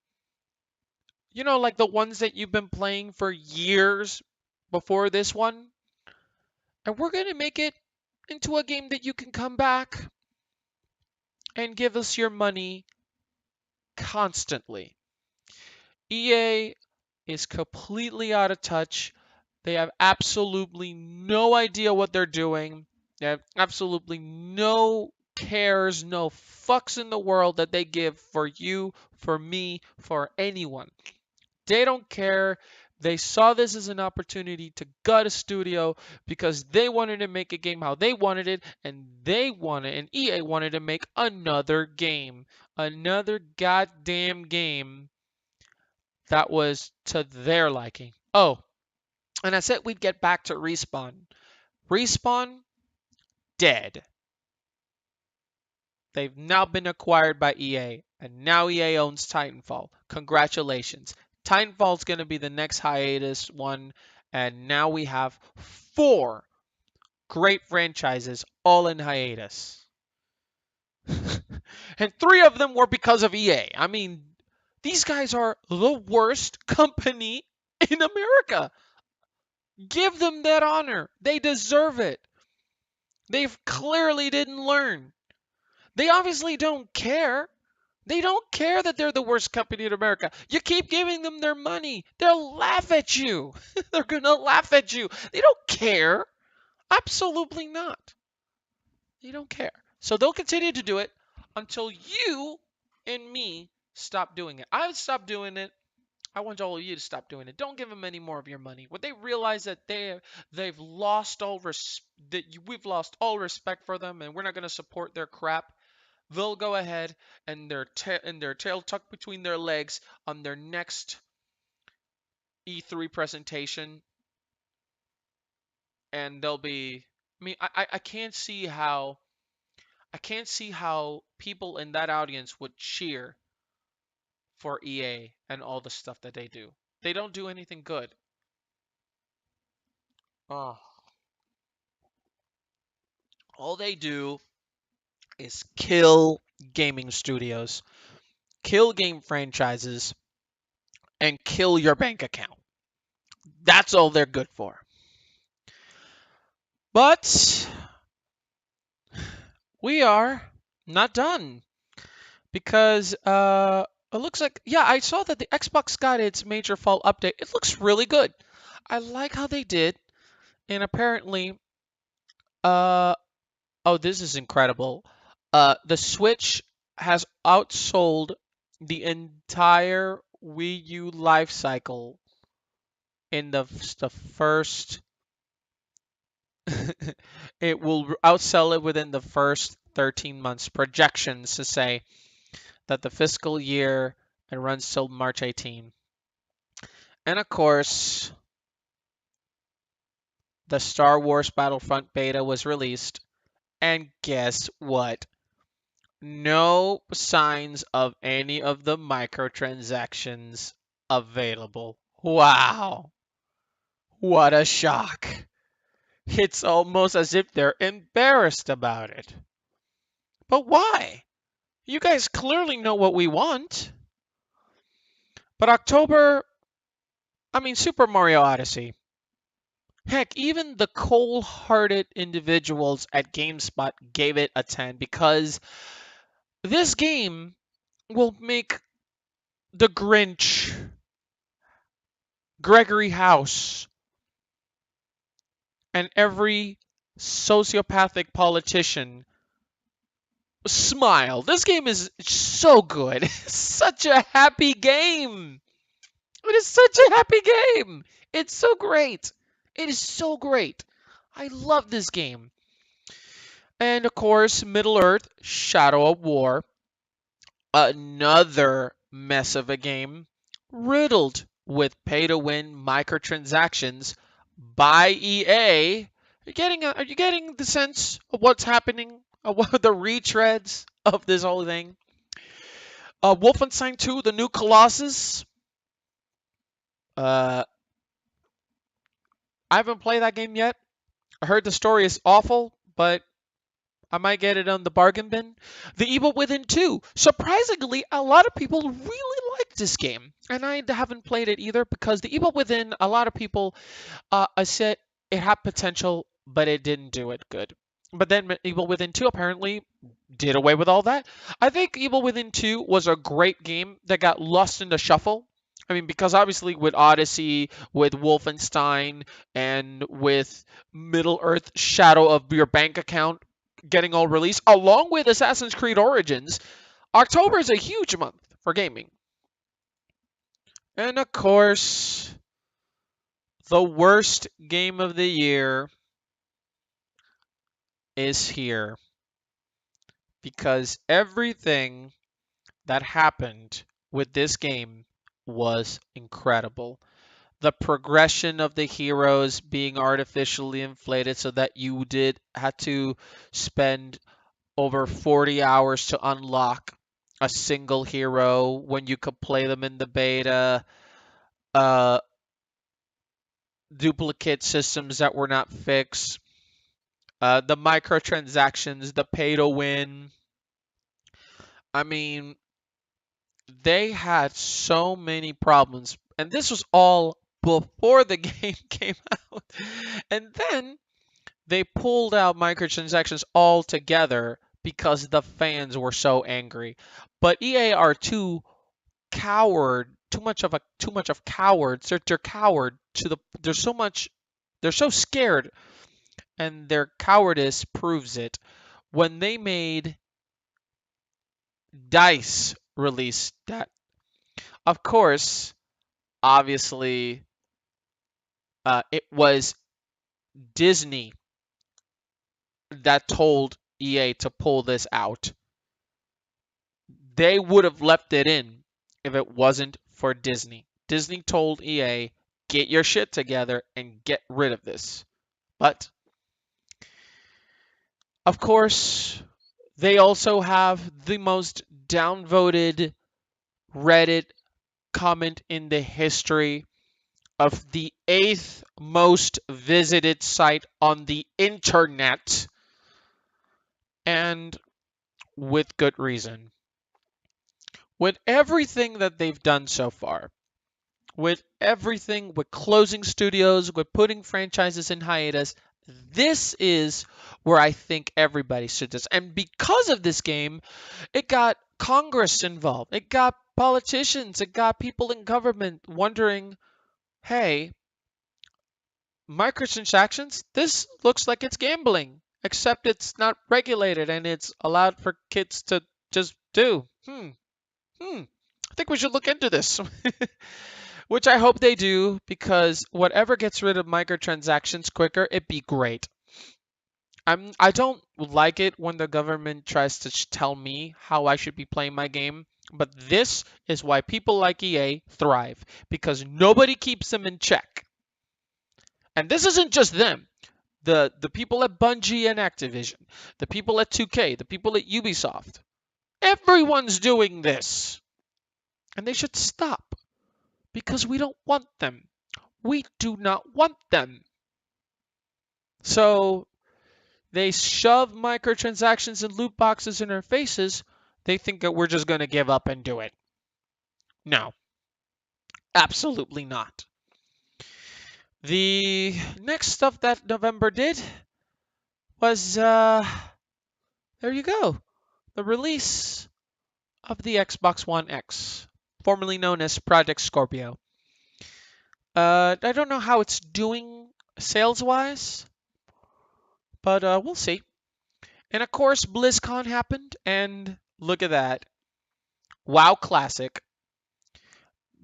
like the ones that you've been playing for years before this one, and we're going to make it into a game that you can come back and give us your money constantly. EA is completely out of touch. They have absolutely no idea what they're doing. They have absolutely no cares, no fucks in the world that they give for you, for me, for anyone. They don't care. They saw this as an opportunity to gut a studio because they wanted to make a game how they wanted it, and EA wanted to make another game. Another goddamn game that was to their liking. Oh, and I said we'd get back to Respawn. Respawn, dead. They've now been acquired by EA, and now EA owns Titanfall. Congratulations. Titanfall's going to be the next hiatus one, and now we have four great franchises all in hiatus. And 3 of them were because of EA. I mean, these guys are the worst company in America. Give them that honor. They deserve it. They clearly didn't learn. They obviously don't care. They don't care that they're the worst company in America. You keep giving them their money. They'll laugh at you. They're going to laugh at you. They don't care. Absolutely not. They don't care. So they'll continue to do it until you and me stop doing it. I've stopped doing it. I want all of you to stop doing it. Don't give them any more of your money. When they realize that they've lost all we've lost all respect for them, and we're not going to support their crap, they'll go ahead and their tail tucked between their legs on their next E3 presentation, and they'll be. I mean, I can't see how people in that audience would cheer for EA and all the stuff that they do. They don't do anything good. Oh, all they do is kill gaming studios, kill game franchises, and kill your bank account. That's all they're good for. But we are not done because it looks like, yeah, I saw that the Xbox got its major fall update. It looks really good. I like how they did, and apparently, uh, oh, this is incredible. The Switch has outsold the entire Wii U life cycle in the first. It will outsell it within the first 13 months. Projections to say that the fiscal year it runs till March 18. And of course, the Star Wars Battlefront beta was released, and guess what? No signs of any of the microtransactions available. Wow, what a shock. It's almost as if they're embarrassed about it. But why? You guys clearly know what we want. But October, I mean, Super Mario Odyssey. Heck, even the cold hearted individuals at GameSpot gave it a 10 because this game will make the Grinch, Gregory House, and every sociopathic politician smile. This game is so good. Such a happy game. It is such a happy game. It's so great. It is so great. I love this game. And of course, Middle Earth Shadow of War, another mess of a game, riddled with pay to win microtransactions by EA. Are you getting the sense of what's happening? Of what the retreads of this whole thing? Wolfenstein 2, The New Colossus. Uh, I haven't played that game yet. I heard the story is awful, but I might get it on the bargain bin. The Evil Within 2. Surprisingly, a lot of people really like this game. And I haven't played it either because The Evil Within, a lot of people said it had potential, but it didn't do it good. But then Evil Within 2 apparently did away with all that. I think Evil Within 2 was a great game that got lost in the shuffle. I mean, because obviously with Odyssey, with Wolfenstein, and with Middle Earth Shadow of your bank account getting all released, along with Assassin's Creed Origins, October is a huge month for gaming. And of course, the worst game of the year is here because everything that happened with this game was incredible. The progression of the heroes being artificially inflated so that you did had to spend over 40 hours to unlock a single hero when you could play them in the beta. Uh, Duplicate systems that were not fixed. The microtransactions, the pay to win. I mean, they had so many problems, and this was all before the game came out. And then they pulled out microtransactions altogether because the fans were so angry. But EA are too much of cowards. They're coward to the. They're so scared, and their cowardice proves it. When they made Dice release that, of course, obviously, it was Disney that told EA to pull this out. They would have left it in if it wasn't for Disney. Disney told EA, get your shit together and get rid of this. But, of course, they also have the most downvoted Reddit comment in the history of the eighth most visited site on the internet, and with good reason. With everything that they've done so far, with everything, with closing studios, with putting franchises in hiatus, this is where I think everybody should just. And because of this game, it got Congress involved, it got politicians, it got people in government wondering, hey, microtransactions, this looks like it's gambling, except it's not regulated and it's allowed for kids to just do. I think we should look into this. Which I hope they do, because whatever gets rid of microtransactions quicker, it'd be great. I don't like it when the government tries to tell me how I should be playing my game, but this is why people like EA thrive, because nobody keeps them in check. And this isn't just them. The people at Bungie and Activision, the people at 2K, the people at Ubisoft, everyone's doing this. And they should stop, because we don't want them. We do not want them. So they shove microtransactions and loot boxes in our faces. They think that we're just going to give up and do it. No, absolutely not. The next stuff that November did was, there you go, the release of the Xbox One X, formerly known as Project Scorpio. I don't know how it's doing sales-wise, but we'll see. And of course, BlizzCon happened, and look at that. WoW Classic.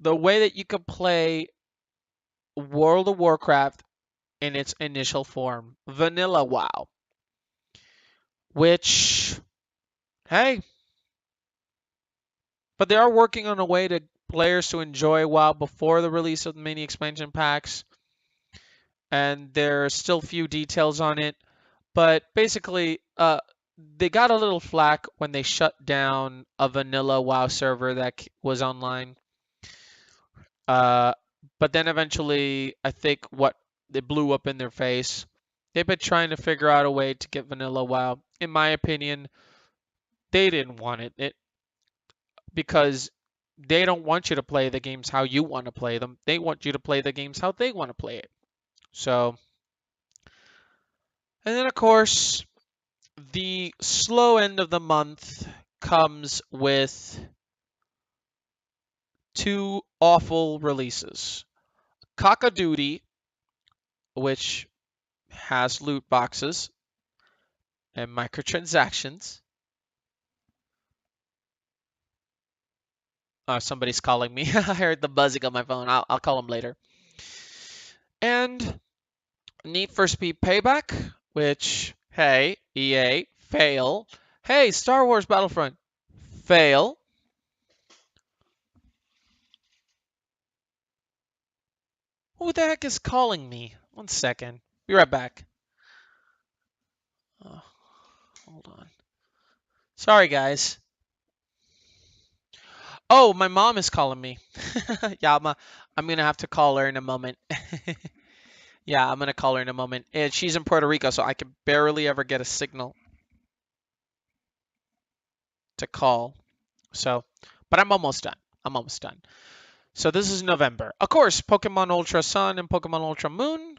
The way that you could play World of Warcraft in its initial form, Vanilla WoW. Which, hey, but they are working on a way to players to enjoy WoW before the release of the mini expansion packs. And there are still few details on it. But basically, they got a little flack when they shut down a vanilla WoW server that was online. Uh, but then eventually, I think what they blew up in their face. They've been trying to figure out a way to get vanilla WoW. In my opinion, they didn't want it because they don't want you to play the games how you want to play them. They want you to play the games how they want to play it. So, and then of course, the slow end of the month comes with two awful releases. Cock-a-Doodle, which has loot boxes and microtransactions. Somebody's calling me. I heard the buzzing on my phone. I'll call him later. And Need for Speed Payback, which, hey, EA, fail. Hey, Star Wars Battlefront, fail. Who the heck is calling me? 1 second. Be right back. Oh, hold on. Sorry, guys. Oh, my mom is calling me. Yeah, I'm gonna have to call her in a moment. Yeah, I'm gonna call her in a moment. And she's in Puerto Rico, so I can barely ever get a signal to call. So, but I'm almost done. I'm almost done. So this is November. Of course, Pokemon Ultra Sun and Pokemon Ultra Moon.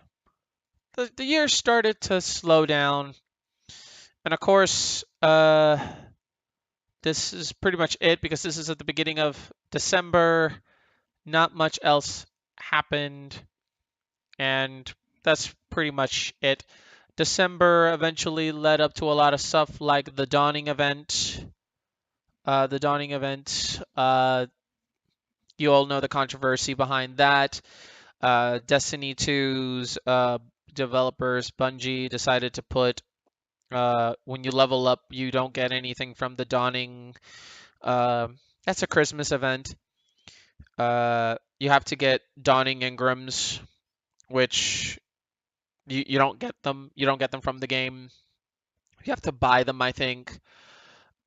The year started to slow down, and of course, this is pretty much it because this is at the beginning of December. Not much else happened, and that's pretty much it. December eventually led up to a lot of stuff like the Dawning event. The Dawning event, you all know the controversy behind that. Destiny 2's developers, Bungie, decided to put when you level up, you don't get anything from the Dawning. Uh, that's a Christmas event. You have to get Dawning Engrams, which you don't get them. You don't get them from the game. You have to buy them, I think.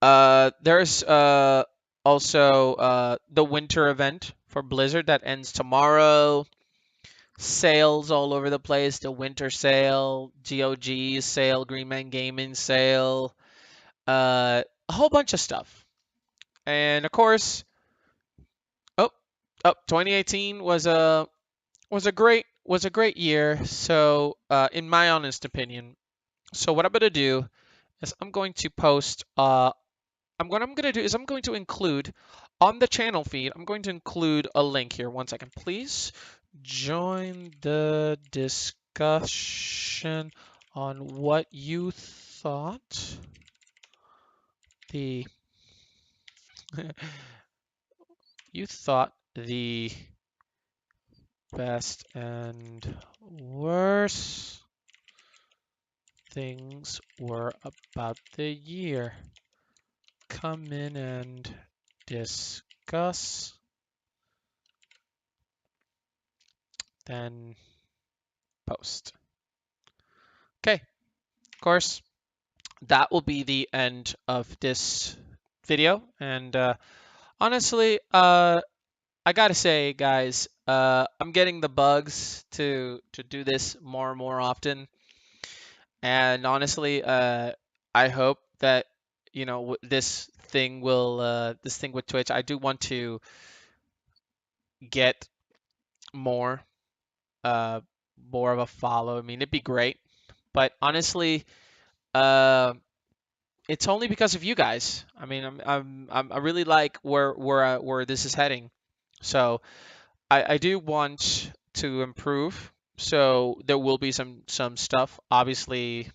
There's also the winter event for Blizzard that ends tomorrow. Sales all over the place. The winter sale, GOG sale, Green Man Gaming sale, a whole bunch of stuff. And of course, oh, 2018 was a great year. So, in my honest opinion, so what I'm gonna do is I'm going to post what I'm going to do is I'm going to include on the channel feed, I'm going to include a link here. One second, please. Join the discussion on what you thought the you thought the best and worst things were about the year. Come in and discuss. Then post. Okay, of course, that will be the end of this video. And honestly, I gotta say, guys, I'm getting the bugs to do this more and more often. And honestly, I hope that this thing with Twitch. I do want to get more uh more of a follow. I mean, it'd be great, but honestly, uh, it's only because of you guys. I mean, I really like where this is heading. So I do want to improve. So there will be some stuff. Obviously,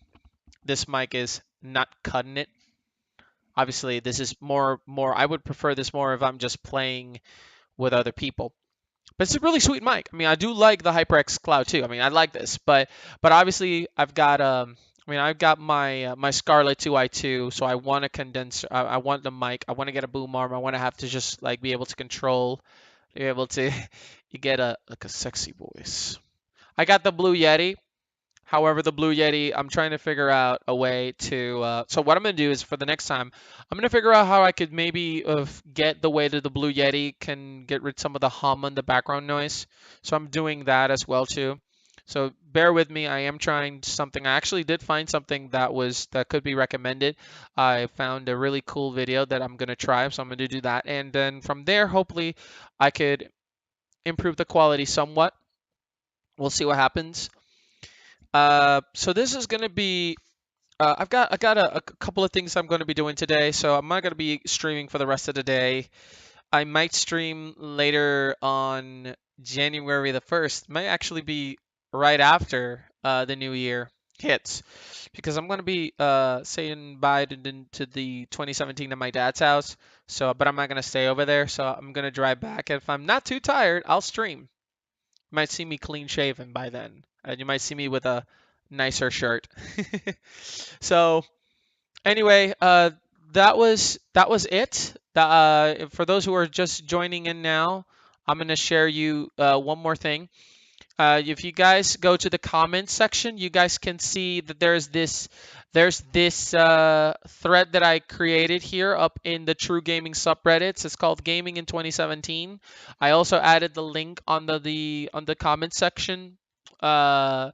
this mic is not cutting it. Obviously, this is more. I would prefer this more if I'm just playing with other people. But it's a really sweet mic. I mean, I do like the HyperX Cloud too. I mean, I like this, but obviously I've got my Scarlett 2i2, so I want a condenser. I want the mic. I want to get a boom arm. I want to have to just like be able to control, be able to you get a sexy voice. I got the Blue Yeti. However, the Blue Yeti, I'm trying to figure out a way to. So what I'm gonna do is for the next time, I'm gonna figure out how I could maybe get the way that the Blue Yeti can get rid some of the hum and the background noise. So I'm doing that as well too. So bear with me. I am trying something. I actually did find something that could be recommended. I found a really cool video that I'm gonna try. So I'm gonna do that, and then from there, hopefully, I could improve the quality somewhat. We'll see what happens. So this is gonna be I've got a couple of things I'm going to be doing today, so I'm not going to be streaming for the rest of the day. I might stream later on January the 1st. Might actually be right after the new year hits, because I'm going to be saying bye to the 2017 at my dad's house. So, but I'm not going to stay over there, so I'm going to drive back. If I'm not too tired, I'll stream. You might see me clean shaven by then, and you might see me with a nicer shirt. So anyway, that was it. For those who are just joining in now, I'm gonna share you one more thing. If you guys go to the comments section, you guys can see that there's this thread that I created here up in the True Gaming subreddits. It's called Gaming in 2017. I also added the link on the comment section Uh,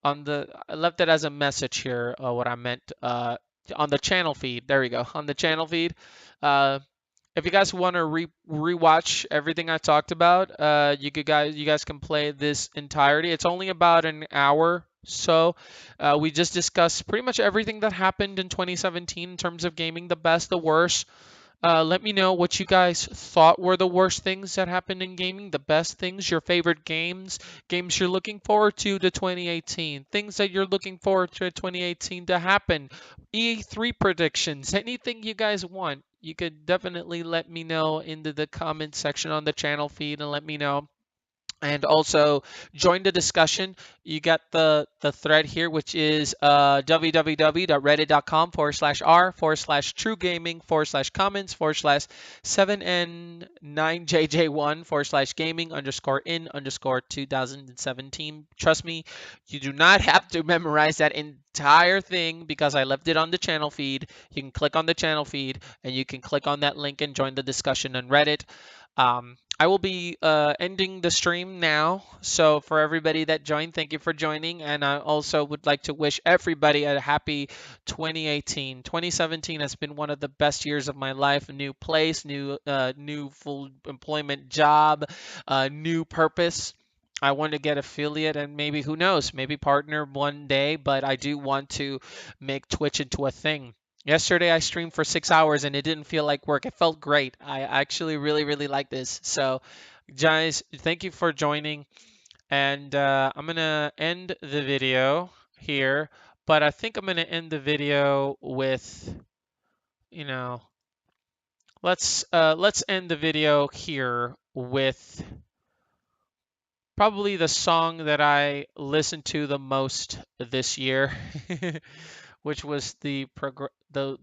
I left it as a message here. What I meant on the channel feed. There we go. On the channel feed. Uh, if you guys want to rewatch everything I talked about, you guys can play this entirety. It's only about an hour. So we just discussed pretty much everything that happened in 2017 in terms of gaming, the best, the worst. Let me know what you guys thought were the worst things that happened in gaming, the best things, your favorite games, games you're looking forward to 2018, things that you're looking forward to 2018 to happen, E3 predictions, anything you guys want. You could definitely let me know into the comment section on the channel feed and let me know, and also join the discussion. You got the thread here, which is www.reddit.com/r/true gaming /comments /7n9jj1 /gaming _in 2017. Trust me, you do not have to memorize that entire thing because I left it on the channel feed. You can click on the channel feed and you can click on that link and join the discussion on Reddit. I will be ending the stream now. So for everybody that joined, thank you for joining. And I also would like to wish everybody a happy 2018. 2017 has been one of the best years of my life. A new place, new full employment job, new purpose. I want to get affiliate and maybe who knows, maybe partner one day, but I do want to make Twitch into a thing. Yesterday I streamed for 6 hours and it didn't feel like work. It felt great. I actually really, really like this. So, guys, thank you for joining. And I'm gonna end the video here, but I think I'm gonna end the video with, you know, let's end the video here with probably the song that I listened to the most this year, which was the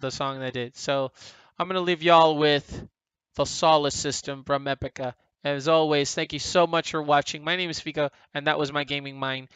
song that I did. So I'm gonna leave y'all with the Solace System from Epica. As always, thank you so much for watching. My name is Fico, and that was my gaming mind.